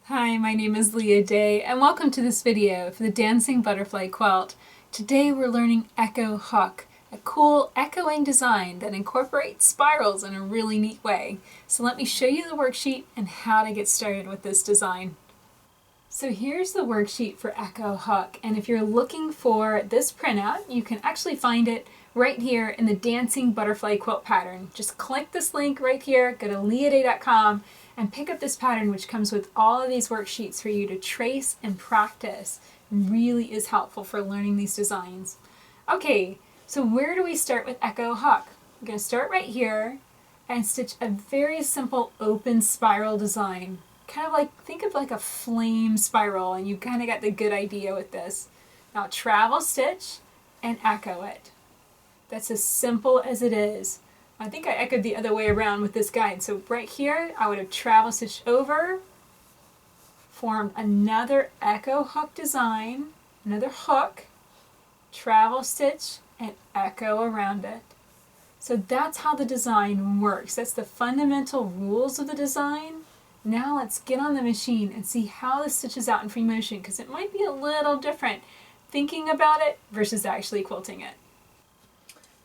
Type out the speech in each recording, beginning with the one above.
Hi, my name is Leah Day, and welcome to this video for the Dancing Butterfly Quilt. Today we're learning Echo Hook, a cool echoing design that incorporates spirals in a really neat way. So let me show you the worksheet and how to get started with this design. So here's the worksheet for Echo Hook, and if you're looking for this printout, you can actually find it right here in the Dancing Butterfly Quilt pattern. Just click this link right here, go to leahday.com, and pick up this pattern, which comes with all of these worksheets for you to trace and practice. It really is helpful for learning these designs. Okay, so where do we start with Echo Hook? We're going to start right here and stitch a very simple open spiral design. Kind of like, think of like a flame spiral, and you kind of got the good idea with this. Now travel stitch and echo it. That's as simple as it is. I think I echoed the other way around with this guide. So right here, I would have travel stitched over, formed another echo hook design, another hook, travel stitch, and echo around it. So that's how the design works. That's the fundamental rules of the design. Now let's get on the machine and see how this stitches out in free motion, because it might be a little different thinking about it versus actually quilting it.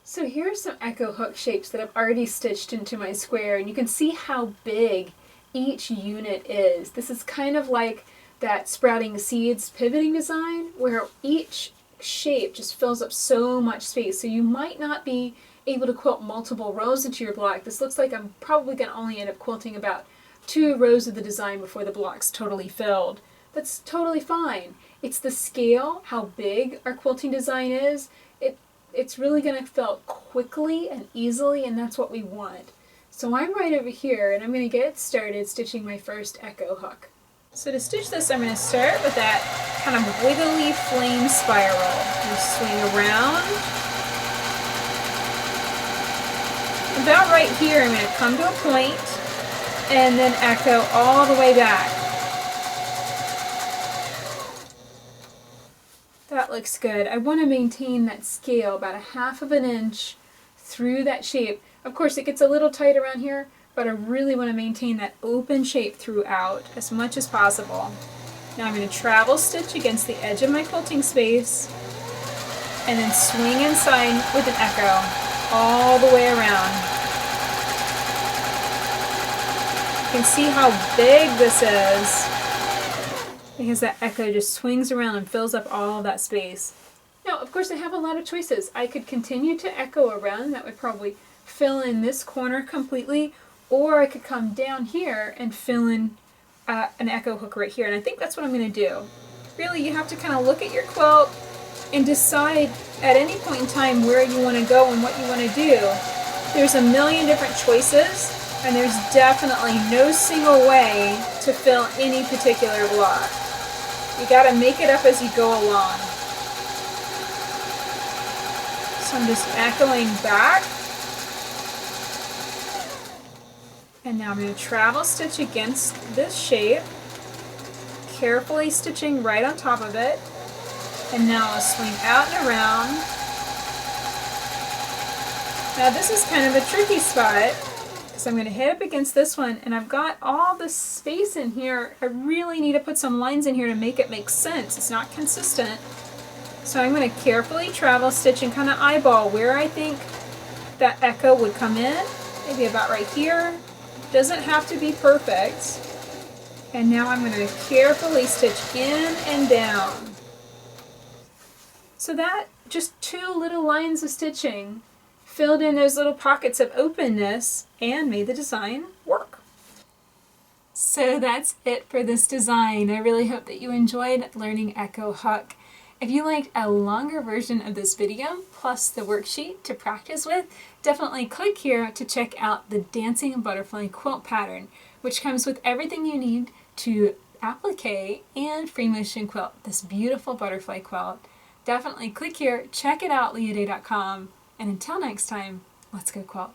So here's some echo hook shapes that I've already stitched into my square, and you can see how big each unit is. This is kind of like that sprouting seeds pivoting design where each shape just fills up so much space. So you might not be able to quilt multiple rows into your block. This looks like I'm probably going to only end up quilting about 2 rows of the design before the block's totally filled. That's totally fine. It's the scale, how big our quilting design is. It's really going to fill quickly and easily, and that's what we want. So I'm right over here, and I'm going to get started stitching my first echo hook. So to stitch this, I'm going to start with that kind of wiggly flame spiral. I'm swing around. About right here, I'm going to come to a point and then echo all the way back. That looks good. I want to maintain that scale about 1/2 inch through that shape. Of course, it gets a little tight around here, but I really want to maintain that open shape throughout as much as possible. Now I'm going to travel stitch against the edge of my quilting space and then swing inside with an echo all the way around. You can see how big this is, because that echo just swings around and fills up all that space. Now, of course, I have a lot of choices. I could continue to echo around. That would probably fill in this corner completely, or I could come down here and fill in an echo hook right here, and I think that's what I'm going to do. Really, you have to kind of look at your quilt and decide at any point in time where you want to go and what you want to do. There's a million different choices, and there's definitely no single way to fill any particular block. You got to make it up as you go along. So I'm just echoing back. And now I'm going to travel stitch against this shape, carefully stitching right on top of it. And now I'll swing out and around. Now this is kind of a tricky spot, so I'm going to hit up against this one, and I've got all this space in here. I really need to put some lines in here to make it make sense. It's not consistent. So I'm going to carefully travel stitch and kind of eyeball where I think that echo would come in. Maybe about right here. Doesn't have to be perfect. And now I'm going to carefully stitch in and down. So that, just 2 little lines of stitching filled in those little pockets of openness and made the design work. So that's it for this design. I really hope that you enjoyed learning Echo Hook. If you liked a longer version of this video, plus the worksheet to practice with, definitely click here to check out the Dancing Butterfly Quilt pattern, which comes with everything you need to applique and free motion quilt this beautiful butterfly quilt. Definitely click here, check it out, leahday.com. And until next time, let's go quilt.